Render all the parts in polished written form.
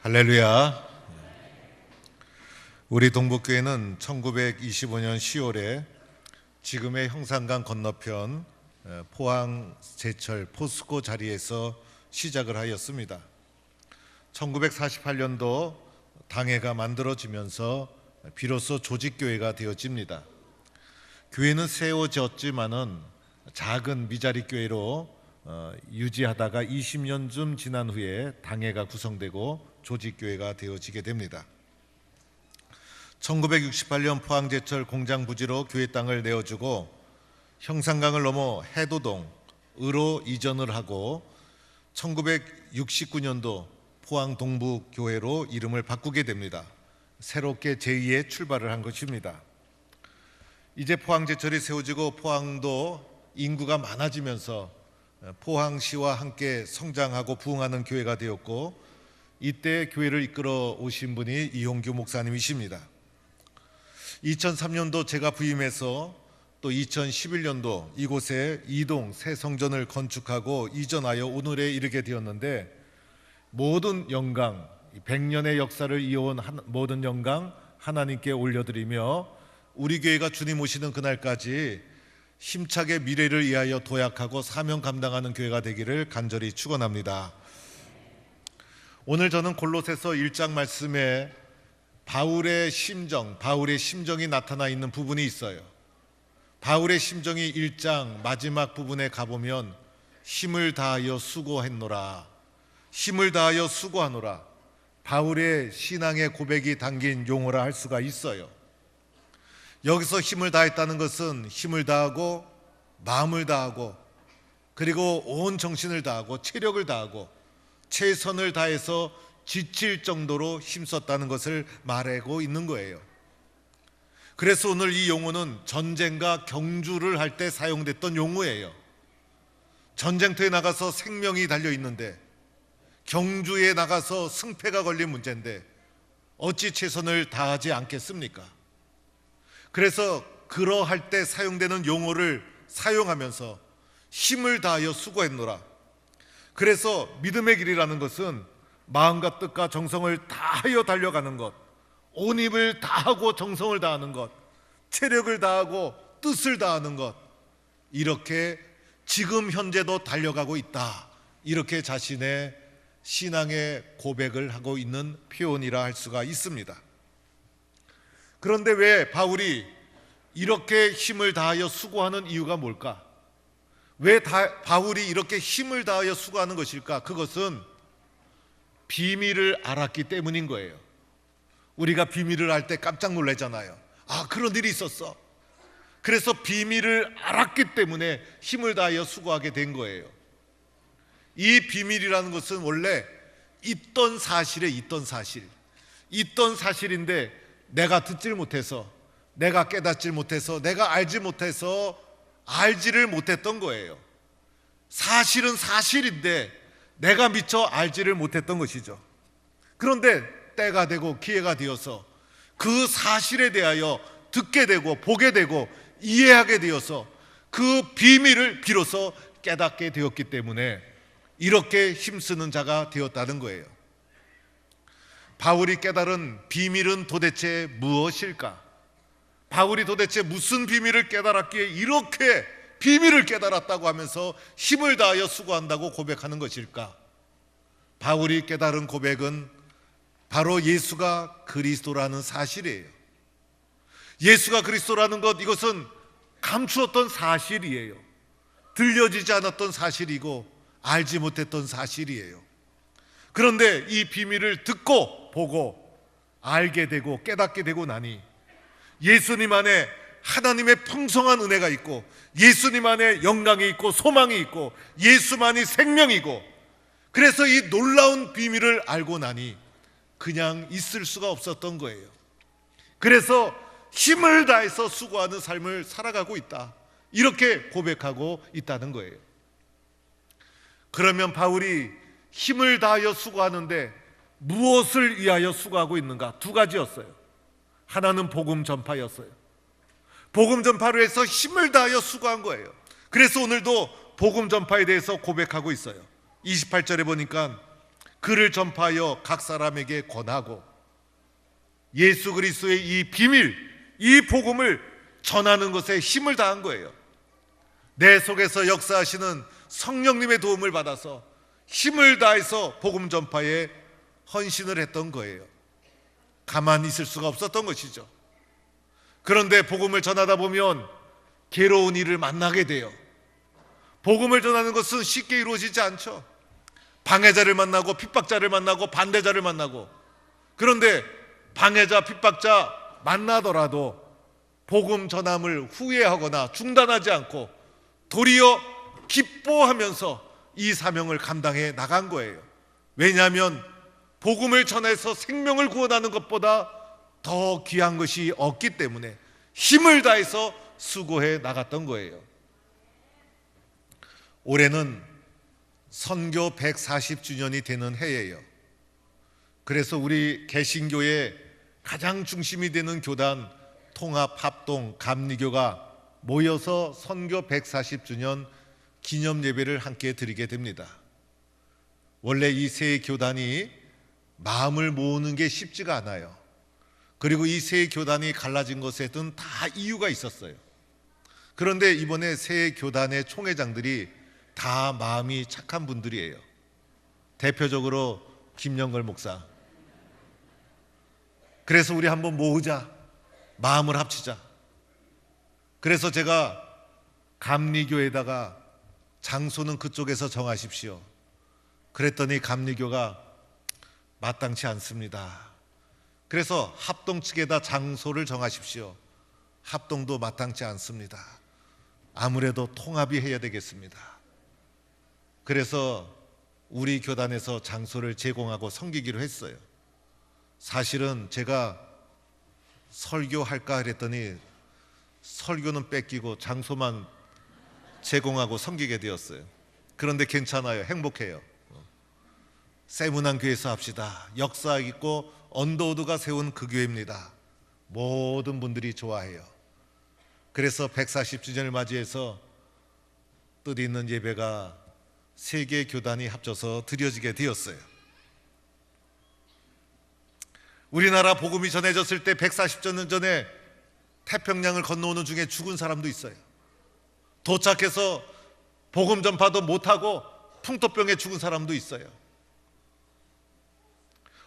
할렐루야. 우리 동북교회는 1925년 10월에 지금의 형산강 건너편 포항 제철 포스코 자리에서 시작을 하였습니다. 1948년도 당회가 만들어지면서 비로소 조직교회가 되어집니다. 교회는 세워졌지만은 작은 미자리 교회로 유지하다가 20년쯤 지난 후에 당회가 구성되고 조직교회가 되어지게 됩니다. 1968년 포항제철 공장 부지로 교회 땅을 내어주고 형산강을 넘어 해도동으로 이전을 하고 1969년도 포항 동북교회로 이름을 바꾸게 됩니다. 새롭게 제2의 출발을 한 것입니다. 이제 포항제철이 세워지고 포항도 인구가 많아지면서 포항시와 함께 성장하고 부흥하는 교회가 되었고, 이때 교회를 이끌어 오신 분이 이홍규 목사님이십니다. 2003년도 제가 부임해서 또 2011년도 이곳에 2동 새 성전을 건축하고 이전하여 오늘에 이르게 되었는데, 모든 영광, 100년의 역사를 이어온 모든 영광 하나님께 올려드리며 우리 교회가 주님 오시는 그날까지 힘차게 미래를 위하여 도약하고 사명 감당하는 교회가 되기를 간절히 축원합니다. 오늘 저는 골로새서 1장 말씀에 바울의 심정이 나타나 있는 부분이 있어요. 바울의 심정이 1장 마지막 부분에 가보면 힘을 다하여 수고했노라, 힘을 다하여 수고하노라, 바울의 신앙의 고백이 담긴 용어라 할 수가 있어요. 여기서 힘을 다했다는 것은 힘을 다하고 마음을 다하고 그리고 온 정신을 다하고 체력을 다하고 최선을 다해서 지칠 정도로 힘썼다는 것을 말하고 있는 거예요. 그래서 오늘 이 용어는 전쟁과 경주를 할 때 사용됐던 용어예요. 전쟁터에 나가서 생명이 달려 있는데, 경주에 나가서 승패가 걸린 문제인데 어찌 최선을 다하지 않겠습니까? 그래서 그러할 때 사용되는 용어를 사용하면서 힘을 다하여 수고했노라. 그래서 믿음의 길이라는 것은 마음과 뜻과 정성을 다하여 달려가는 것, 온 힘을 다하고 정성을 다하는 것, 체력을 다하고 뜻을 다하는 것, 이렇게 지금 현재도 달려가고 있다, 이렇게 자신의 신앙의 고백을 하고 있는 표현이라 할 수가 있습니다. 그런데 왜 바울이 이렇게 힘을 다하여 수고하는 이유가 뭘까? 왜 바울이 이렇게 힘을 다하여 수고하는 것일까? 그것은 비밀을 알았기 때문인 거예요. 우리가 비밀을 알 때 깜짝 놀라잖아요. 아, 그런 일이 있었어. 그래서 비밀을 알았기 때문에 힘을 다하여 수고하게 된 거예요. 이 비밀이라는 것은 원래 있던 사실인데 내가 듣질 못해서, 내가 깨닫질 못해서, 내가 알지 못해서 알지를 못했던 거예요. 사실은 사실인데 내가 미처 알지를 못했던 것이죠. 그런데 때가 되고 기회가 되어서 그 사실에 대하여 듣게 되고 보게 되고 이해하게 되어서 그 비밀을 비로소 깨닫게 되었기 때문에 이렇게 힘쓰는 자가 되었다는 거예요. 바울이 깨달은 비밀은 도대체 무엇일까? 바울이 도대체 무슨 비밀을 깨달았기에 이렇게 비밀을 깨달았다고 하면서 힘을 다하여 수고한다고 고백하는 것일까? 바울이 깨달은 고백은 바로 예수가 그리스도라는 사실이에요. 예수가 그리스도라는 것, 이것은 감추었던 사실이에요. 들려지지 않았던 사실이고 알지 못했던 사실이에요. 그런데 이 비밀을 듣고 보고 알게 되고 깨닫게 되고 나니 예수님 안에 하나님의 풍성한 은혜가 있고 예수님 안에 영광이 있고 소망이 있고 예수만이 생명이고, 그래서 이 놀라운 비밀을 알고 나니 그냥 있을 수가 없었던 거예요. 그래서 힘을 다해서 수고하는 삶을 살아가고 있다, 이렇게 고백하고 있다는 거예요. 그러면 바울이 힘을 다하여 수고하는데 무엇을 위하여 수고하고 있는가? 두 가지였어요. 하나는 복음 전파였어요. 복음 전파를 해서 힘을 다하여 수고한 거예요. 그래서 오늘도 복음 전파에 대해서 고백하고 있어요. 28절에 보니까 그를 전파하여 각 사람에게 권하고 예수 그리스도의 이 비밀, 이 복음을 전하는 것에 힘을 다한 거예요. 내 속에서 역사하시는 성령님의 도움을 받아서 힘을 다해서 복음 전파에 헌신을 했던 거예요. 가만히 있을 수가 없었던 것이죠. 그런데 복음을 전하다 보면 괴로운 일을 만나게 돼요. 복음을 전하는 것은 쉽게 이루어지지 않죠. 방해자를 만나고 핍박자를 만나고 반대자를 만나고, 그런데 방해자 핍박자 만나더라도 복음 전함을 후회하거나 중단하지 않고 도리어 기뻐하면서 이 사명을 감당해 나간 거예요. 왜냐하면 복음을 전해서 생명을 구원하는 것보다 더 귀한 것이 없기 때문에 힘을 다해서 수고해 나갔던 거예요. 올해는 선교 140주년이 되는 해예요. 그래서 우리 개신교의 가장 중심이 되는 교단 통합, 합동, 감리교가 모여서 선교 140주년 기념 예배를 함께 드리게 됩니다. 원래 이 세 교단이 마음을 모으는 게 쉽지가 않아요. 그리고 이 세 교단이 갈라진 것에는 다 이유가 있었어요. 그런데 이번에 세 교단의 총회장들이 다 마음이 착한 분들이에요. 대표적으로 김영걸 목사. 그래서 우리 한번 모으자, 마음을 합치자. 그래서 제가 감리교에다가 장소는 그쪽에서 정하십시오. 그랬더니 감리교가 마땅치 않습니다. 그래서 합동 측에다 장소를 정하십시오. 합동도 마땅치 않습니다. 아무래도 통합이 해야 되겠습니다. 그래서 우리 교단에서 장소를 제공하고 섬기기로 했어요. 사실은 제가 설교할까 그랬더니 설교는 뺏기고 장소만 제공하고 섬기게 되었어요. 그런데 괜찮아요. 행복해요. 세문안 교회에서 합시다. 역사 있고 언더우드가 세운 그 교회입니다. 모든 분들이 좋아해요. 그래서 140주년을 맞이해서 뜻 있는 예배가 세 개 교단이 합쳐서 드려지게 되었어요. 우리나라 복음이 전해졌을 때 140년 전에 태평양을 건너오는 중에 죽은 사람도 있어요. 도착해서 복음 전파도 못하고 풍토병에 죽은 사람도 있어요.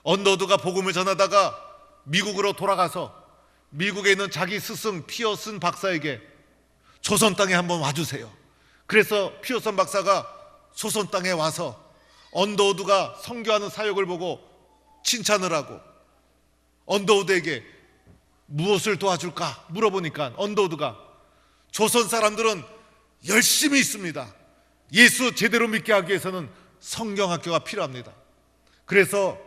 언더우드가 복음을 전하다가 미국으로 돌아가서 미국에 있는 자기 스승 피어슨 박사에게 조선 땅에 한번 와주세요. 그래서 피어슨 박사가 조선 땅에 와서 언더우드가 선교하는 사역을 보고 칭찬을 하고 언더우드에게 무엇을 도와줄까 물어보니까 언더우드가 조선 사람들은 열심히 있습니다. 예수 제대로 믿게 하기 위해서는 성경학교가 필요합니다. 그래서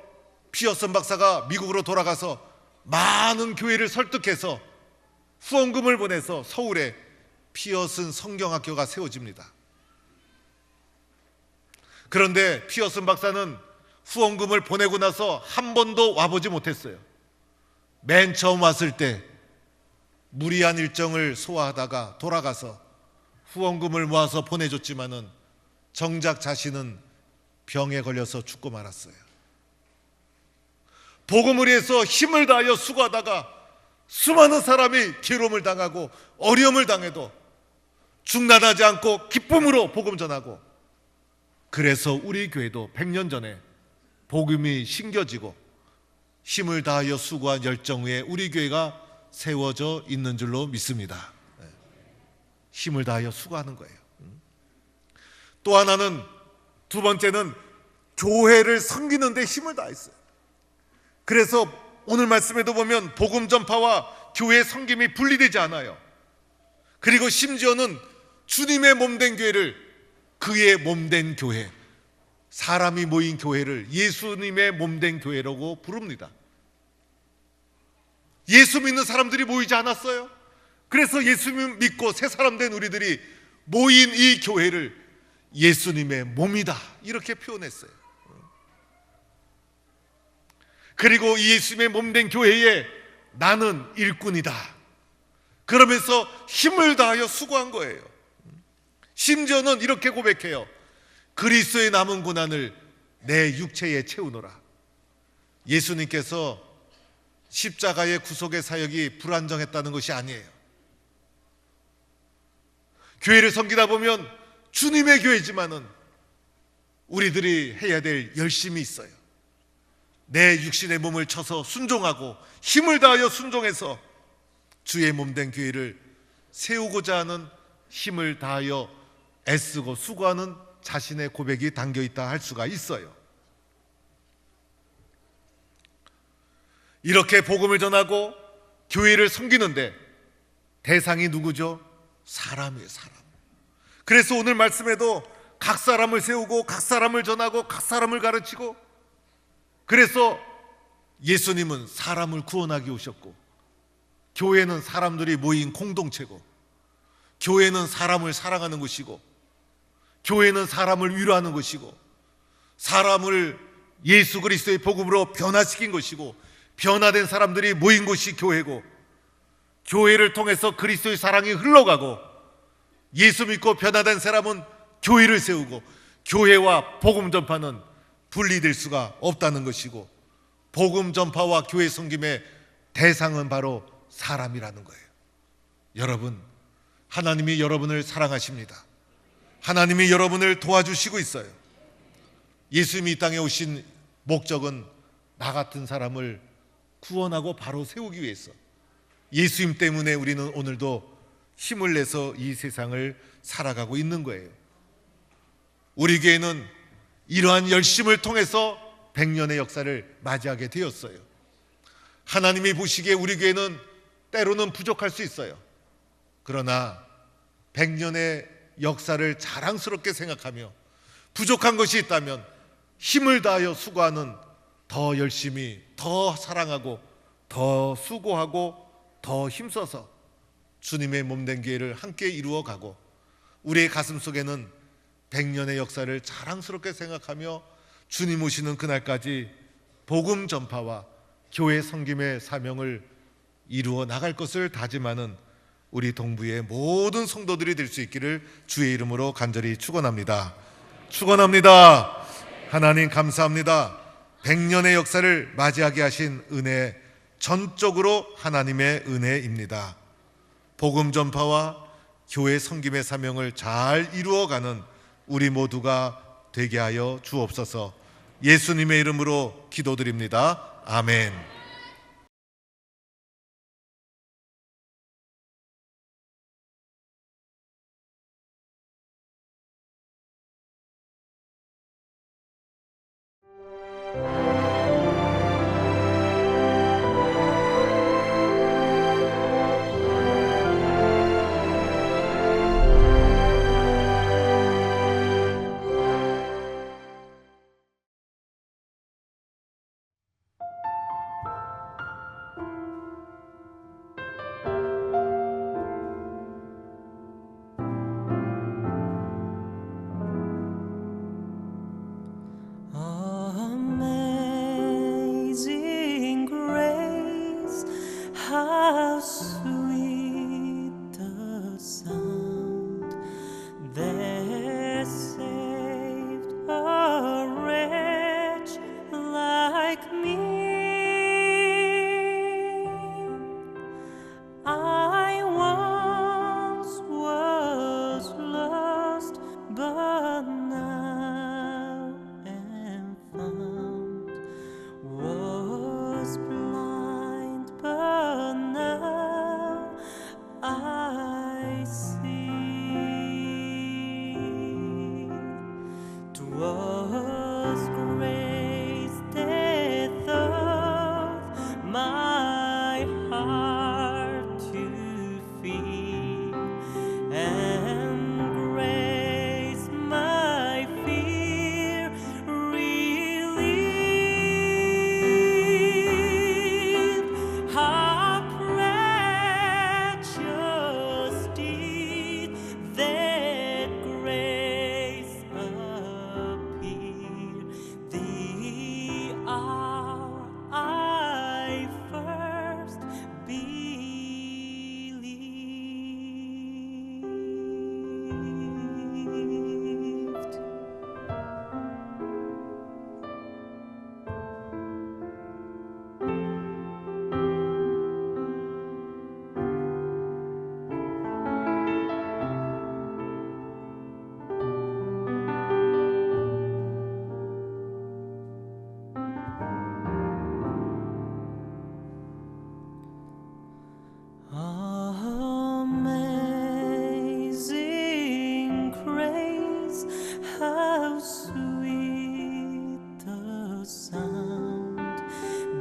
피어슨 박사가 미국으로 돌아가서 많은 교회를 설득해서 후원금을 보내서 서울에 피어슨 성경학교가 세워집니다. 그런데 피어슨 박사는 후원금을 보내고 나서 한 번도 와보지 못했어요. 맨 처음 왔을 때 무리한 일정을 소화하다가 돌아가서 후원금을 모아서 보내줬지만은 정작 자신은 병에 걸려서 죽고 말았어요. 복음을 위해서 힘을 다하여 수고하다가 수많은 사람이 괴로움을 당하고 어려움을 당해도 중단하지 않고 기쁨으로 복음 전하고, 그래서 우리 교회도 100년 전에 복음이 심겨지고 힘을 다하여 수고한 열정 위에 우리 교회가 세워져 있는 줄로 믿습니다. 힘을 다하여 수고하는 거예요. 또 하나는, 두 번째는 교회를 섬기는 데 힘을 다했어요. 그래서 오늘 말씀에도 보면 복음 전파와 교회 섬김이 분리되지 않아요. 그리고 심지어는 주님의 몸된 교회를 그의 몸된 교회, 사람이 모인 교회를 예수님의 몸된 교회라고 부릅니다. 예수 믿는 사람들이 모이지 않았어요? 그래서 예수 믿고 새 사람 된 우리들이 모인 이 교회를 예수님의 몸이다 이렇게 표현했어요. 그리고 이 예수님의 몸된 교회에 나는 일꾼이다 그러면서 힘을 다하여 수고한 거예요. 심지어는 이렇게 고백해요. 그리스도의 남은 고난을 내 육체에 채우노라. 예수님께서 십자가의 구속의 사역이 불안정했다는 것이 아니에요. 교회를 섬기다 보면 주님의 교회지만은 우리들이 해야 될 열심이 있어요. 내 육신의 몸을 쳐서 순종하고 힘을 다하여 순종해서 주의 몸된 교회를 세우고자 하는 힘을 다하여 애쓰고 수고하는 자신의 고백이 담겨있다 할 수가 있어요. 이렇게 복음을 전하고 교회를 섬기는데 대상이 누구죠? 사람이에요, 사람. 그래서 오늘 말씀에도 각 사람을 세우고 각 사람을 전하고 각 사람을 가르치고, 그래서 예수님은 사람을 구원하기 오셨고, 교회는 사람들이 모인 공동체고, 교회는 사람을 사랑하는 곳이고, 교회는 사람을 위로하는 것이고, 사람을 예수 그리스도의 복음으로 변화시킨 것이고, 변화된 사람들이 모인 곳이 교회고, 교회를 통해서 그리스도의 사랑이 흘러가고, 예수 믿고 변화된 사람은 교회를 세우고, 교회와 복음 전파는 분리될 수가 없다는 것이고, 복음 전파와 교회 섬김의 대상은 바로 사람이라는 거예요. 여러분, 하나님이 여러분을 사랑하십니다. 하나님이 여러분을 도와주시고 있어요. 예수님이 이 땅에 오신 목적은 나 같은 사람을 구원하고 바로 세우기 위해서, 예수님 때문에 우리는 오늘도 힘을 내서 이 세상을 살아가고 있는 거예요. 우리 교회는 이러한 열심을 통해서 100년의 역사를 맞이하게 되었어요. 하나님이 보시기에 우리 교회는 때로는 부족할 수 있어요. 그러나 100년의 역사를 자랑스럽게 생각하며 부족한 것이 있다면 힘을 다하여 수고하는, 더 열심히, 더 사랑하고, 더 수고하고, 더 힘써서 주님의 몸된 교회를 함께 이루어가고, 우리의 가슴 속에는 100년의 역사를 자랑스럽게 생각하며 주님 오시는 그날까지 복음 전파와 교회 섬김의 사명을 이루어 나갈 것을 다짐하는 우리 동부의 모든 성도들이 될 수 있기를 주의 이름으로 간절히 축원합니다. 축원합니다. 하나님 감사합니다. 100년의 역사를 맞이하게 하신 은혜, 전적으로 하나님의 은혜입니다. 복음 전파와 교회 섬김의 사명을 잘 이루어가는 우리 모두가 되게 하여 주옵소서. 예수님의 이름으로 기도드립니다. 아멘. Amazing grace, how sweet the sound that saved a wretch like me. I once was lost, but now am found. Was blind, but now I see. 'Twas grace that taught my heart to fear, and grace my fear relieved. How precious did that grace appear, the hour I first believed.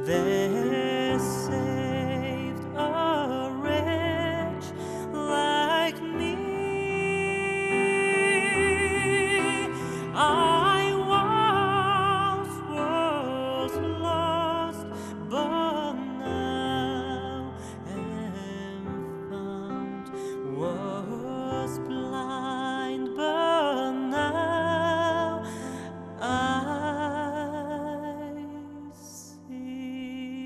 There saved a wretch like me. I once was lost, but now am found. Was blind, but now I see.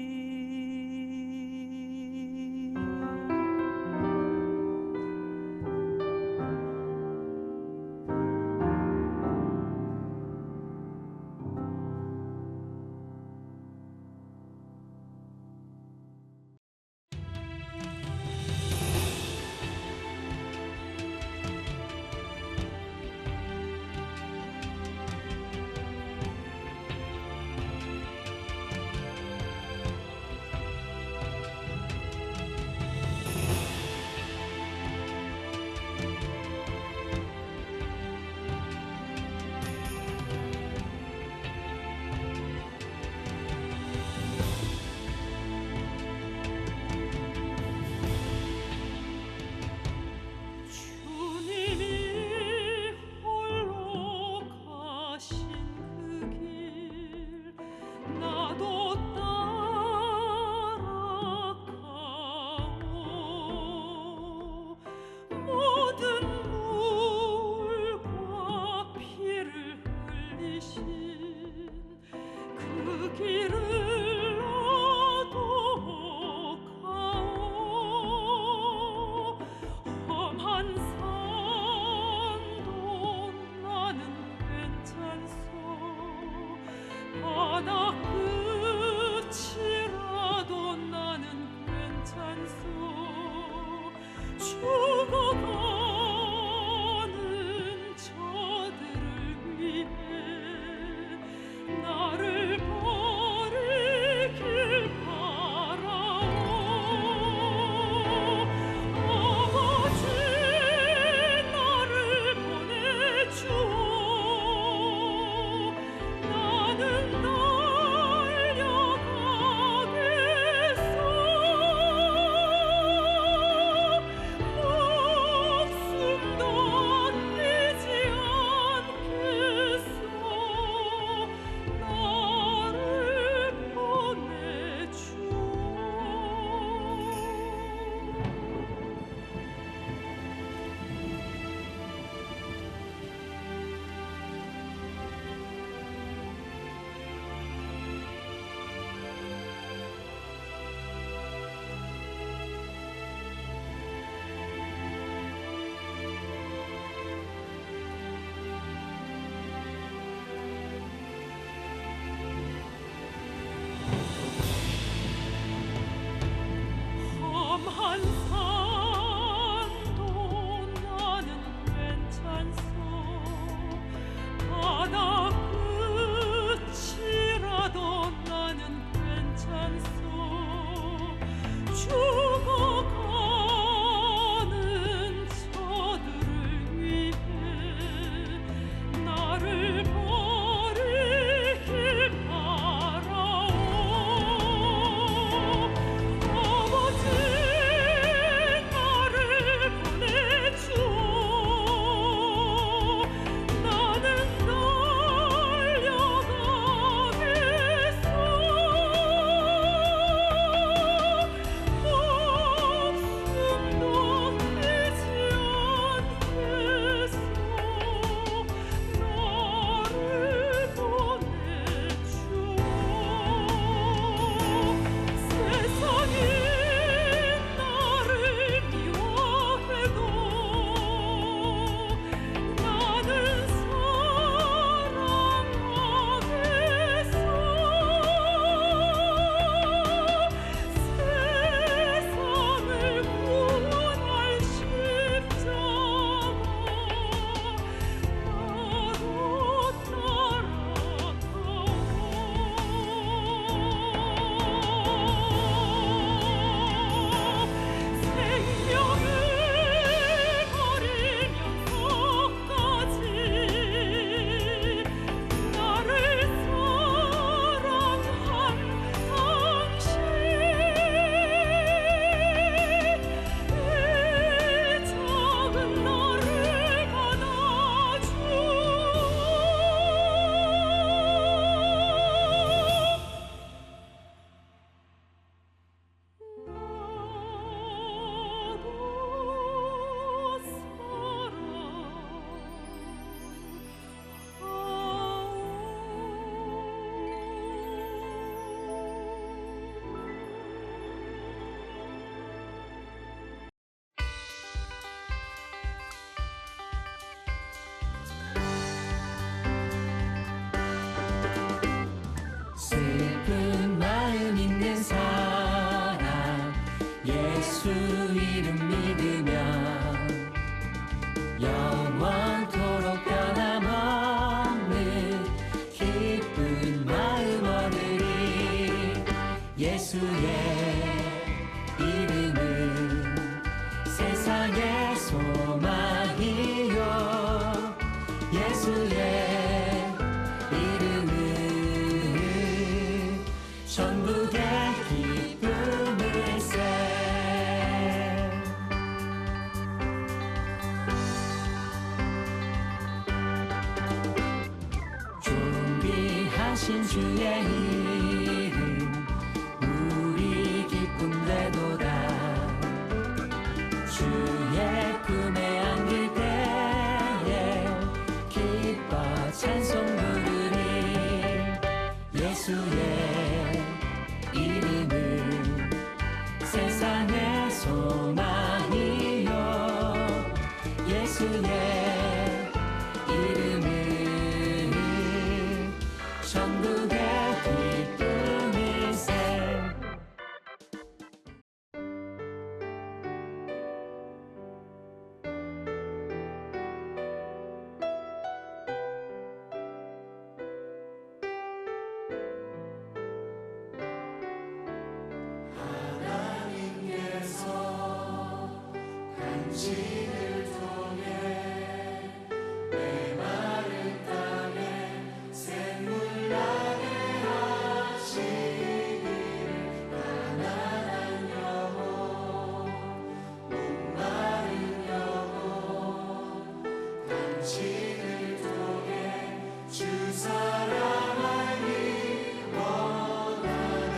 천국의 기쁨일세. 존귀하신 주의 이름 우리 기쁨되도다. 주의 꿈에 안길 때에 기뻐 찬송 부르리. 예수의 이름은 세상의 소망이요. 예수의 이름은 천국의 기쁨일세. 당신을 통해 메마른 땅에 샘물 나게 하시기를. 가난한 영혼 목마른 영혼 당신을 통해 주 사랑하기 원하네.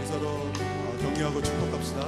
서로 격려하고 축복합시다.